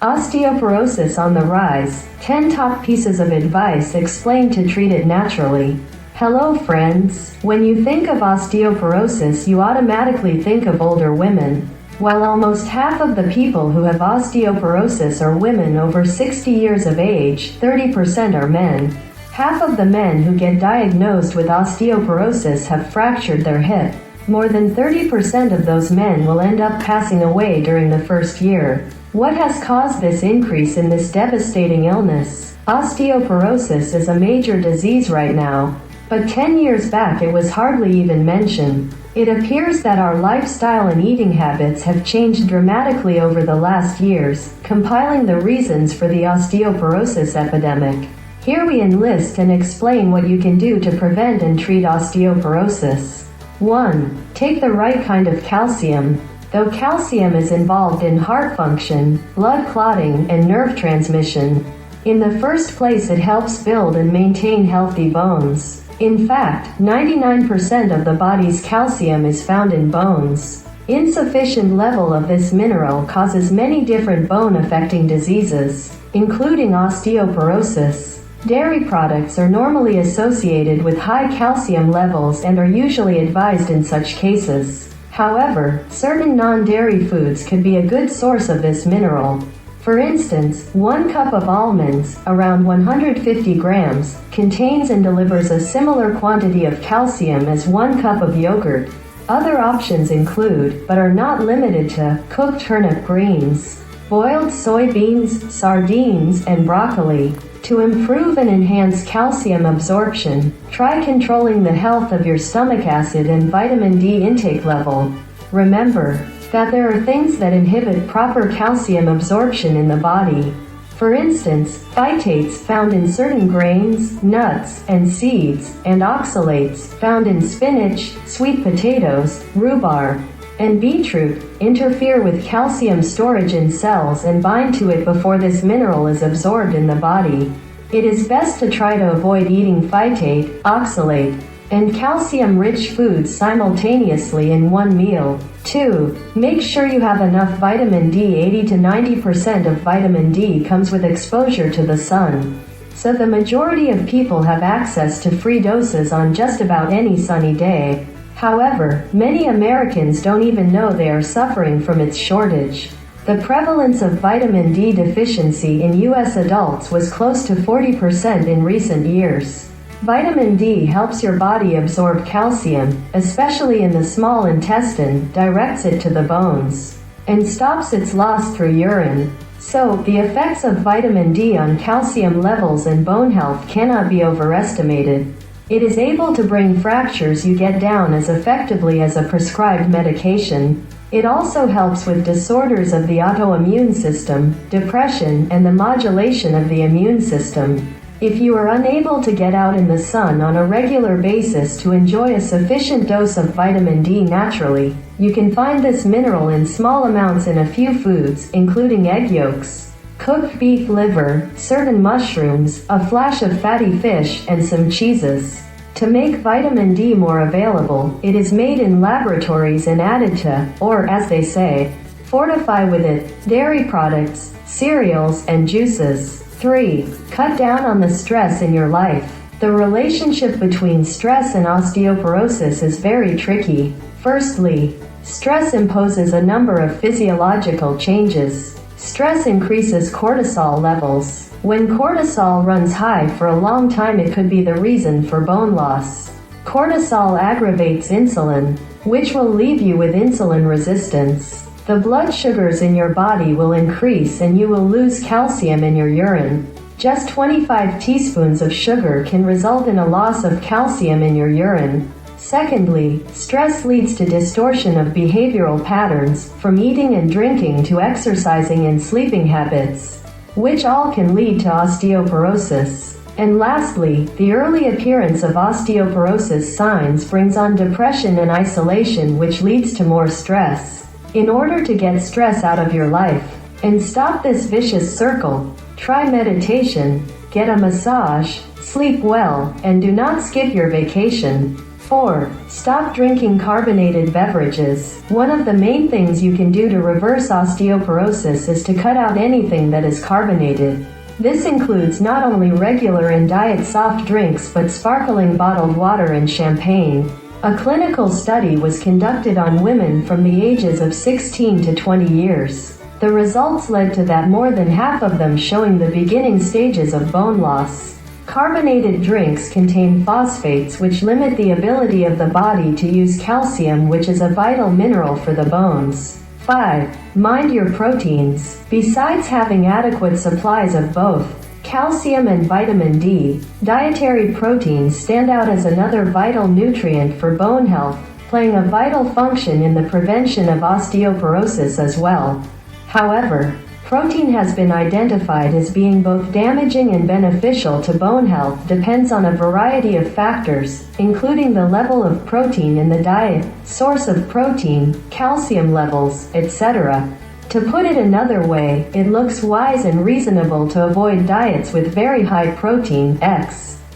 Osteoporosis on the rise. 10 top pieces of advice explained to treat it naturally. Hello friends. When you think of osteoporosis, you automatically think of older women. While almost half of the people who have osteoporosis are women over 60 years of age, 30% are men. Half of the men who get diagnosed with osteoporosis have fractured their hip. More than 30% of those men will end up passing away during the first year. What has caused this increase in this devastating illness? Osteoporosis is a major disease right now, but 10 years back it was hardly even mentioned. It appears that our lifestyle and eating habits have changed dramatically over the last years, compiling the reasons for the osteoporosis epidemic. Here we enlist and explain what you can do to prevent and treat osteoporosis. 1. Take the right kind of calcium. Though calcium is involved in heart function, blood clotting, and nerve transmission, in the first place it helps build and maintain healthy bones. In fact, 99% of the body's calcium is found in bones. Insufficient level of this mineral causes many different bone-affecting diseases, including osteoporosis. Dairy products are normally associated with high calcium levels and are usually advised in such cases. However, certain non-dairy foods could be a good source of this mineral. For instance, 1 cup of almonds, around 150 grams, contains and delivers a similar quantity of calcium as 1 cup of yogurt. Other options include, but are not limited to, cooked turnip greens, boiled soybeans, sardines, and broccoli. To improve and enhance calcium absorption, try controlling the health of your stomach acid and vitamin D intake level. Remember that there are things that inhibit proper calcium absorption in the body. For instance, phytates found in certain grains, nuts, and seeds, and oxalates found in spinach, sweet potatoes, rhubarb, and beetroot interfere with calcium storage in cells and bind to it before this mineral is absorbed in the body. It is best to try to avoid eating phytate, oxalate, and calcium-rich foods simultaneously in one meal. 2. Make sure you have enough vitamin D. 80 to 90% of vitamin D comes with exposure to the sun. So the majority of people have access to free doses on just about any sunny day. However, many Americans don't even know they are suffering from its shortage. The prevalence of vitamin D deficiency in U.S. adults was close to 40% in recent years. Vitamin D helps your body absorb calcium, especially in the small intestine, directs it to the bones, and stops its loss through urine. So, the effects of vitamin D on calcium levels and bone health cannot be overestimated. It is able to bring fractures you get down as effectively as a prescribed medication. It also helps with disorders of the autoimmune system, depression, and the modulation of the immune system. If you are unable to get out in the sun on a regular basis to enjoy a sufficient dose of vitamin D naturally, you can find this mineral in small amounts in a few foods, including egg yolks, cooked beef liver, certain mushrooms, a flash of fatty fish, and some cheeses. To make vitamin D more available, it is made in laboratories and added to, or as they say, fortify with it, dairy products, cereals, and juices. 3. Cut down on the stress in your life. The relationship between stress and osteoporosis is very tricky. Firstly, stress imposes a number of physiological changes. Stress increases cortisol levels. When cortisol runs high for a long time, it could be the reason for bone loss. Cortisol aggravates insulin, which will leave you with insulin resistance. The blood sugars in your body will increase and you will lose calcium in your urine. Just 25 teaspoons of sugar can result in a loss of calcium in your urine. Secondly, stress leads to distortion of behavioral patterns, from eating and drinking to exercising and sleeping habits, which all can lead to osteoporosis. And lastly, the early appearance of osteoporosis signs brings on depression and isolation, which leads to more stress. In order to get stress out of your life and stop this vicious circle, try meditation, get a massage, sleep well, and do not skip your vacation. 4. Stop drinking carbonated beverages. One of the main things you can do to reverse osteoporosis is to cut out anything that is carbonated. This includes not only regular and diet soft drinks but sparkling bottled water and champagne. A clinical study was conducted on women from the ages of 16 to 20 years. The results led to that more than half of them showing the beginning stages of bone loss. Carbonated drinks contain phosphates which limit the ability of the body to use calcium, which is a vital mineral for the bones. 5. Mind your proteins. Besides having adequate supplies of both calcium and vitamin D, dietary proteins stand out as another vital nutrient for bone health, playing a vital function in the prevention of osteoporosis as well. However, protein has been identified as being both damaging and beneficial to bone health depends on a variety of factors, including the level of protein in the diet, source of protein, calcium levels, etc. To put it another way, it looks wise and reasonable to avoid diets with very high protein,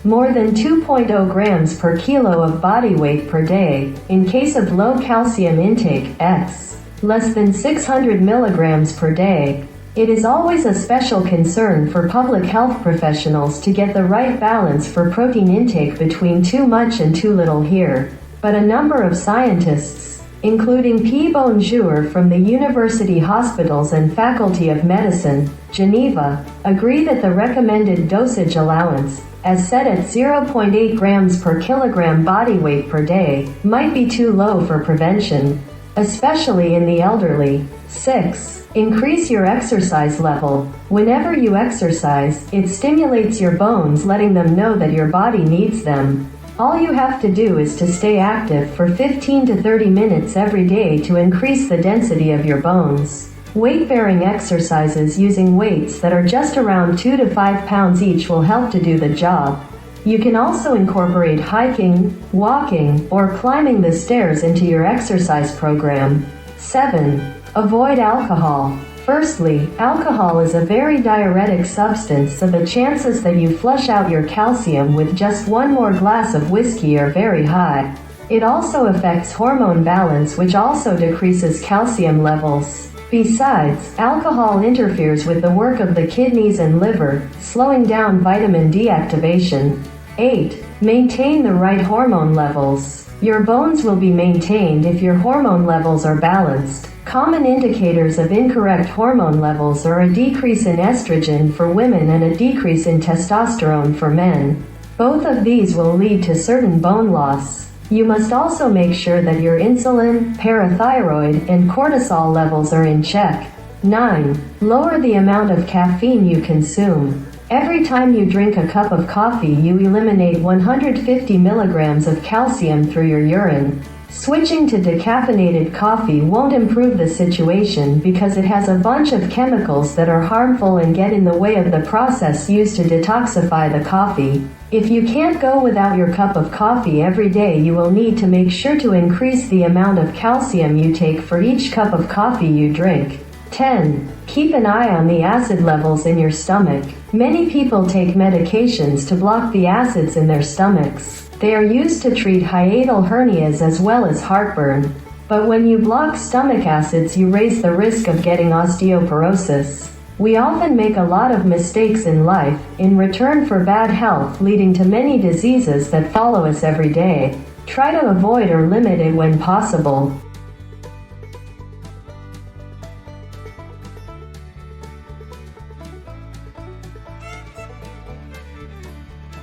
more than 2.0 grams per kilo of body weight per day, in case of low calcium intake, less than 600 milligrams per day. It is always a special concern for public health professionals to get the right balance for protein intake between too much and too little here. But a number of scientists, including P. Bonjour from the University Hospitals and Faculty of Medicine, Geneva, agree that the recommended dosage allowance, as set at 0.8 grams per kilogram body weight per day, might be too low for prevention, especially in the elderly. 6. Increase your exercise level. Whenever you exercise, it stimulates your bones, letting them know that your body needs them. All you have to do is to stay active for 15 to 30 minutes every day to increase the density of your bones. Weight-bearing exercises using weights that are just around 2 to 5 pounds each will help to do the job. You can also incorporate hiking, walking, or climbing the stairs into your exercise program. 7. Avoid alcohol. Firstly, alcohol is a very diuretic substance, so the chances that you flush out your calcium with just one more glass of whiskey are very high. It also affects hormone balance, which also decreases calcium levels. Besides, alcohol interferes with the work of the kidneys and liver, slowing down vitamin D activation. 8. Maintain the right hormone levels. Your bones will be maintained if your hormone levels are balanced. Common indicators of incorrect hormone levels are a decrease in estrogen for women and a decrease in testosterone for men. Both of these will lead to certain bone loss. You must also make sure that your insulin, parathyroid, and cortisol levels are in check. 9. Lower the amount of caffeine you consume. Every time you drink a cup of coffee, you eliminate 150 milligrams of calcium through your urine. Switching to decaffeinated coffee won't improve the situation because it has a bunch of chemicals that are harmful and get in the way of the process used to detoxify the coffee. If you can't go without your cup of coffee every day, you will need to make sure to increase the amount of calcium you take for each cup of coffee you drink. 10. Keep an eye on the acid levels in your stomach. Many people take medications to block the acids in their stomachs. They are used to treat hiatal hernias as well as heartburn. But when you block stomach acids, you raise the risk of getting osteoporosis. We often make a lot of mistakes in life, in return for bad health, leading to many diseases that follow us every day. Try to avoid or limit it when possible.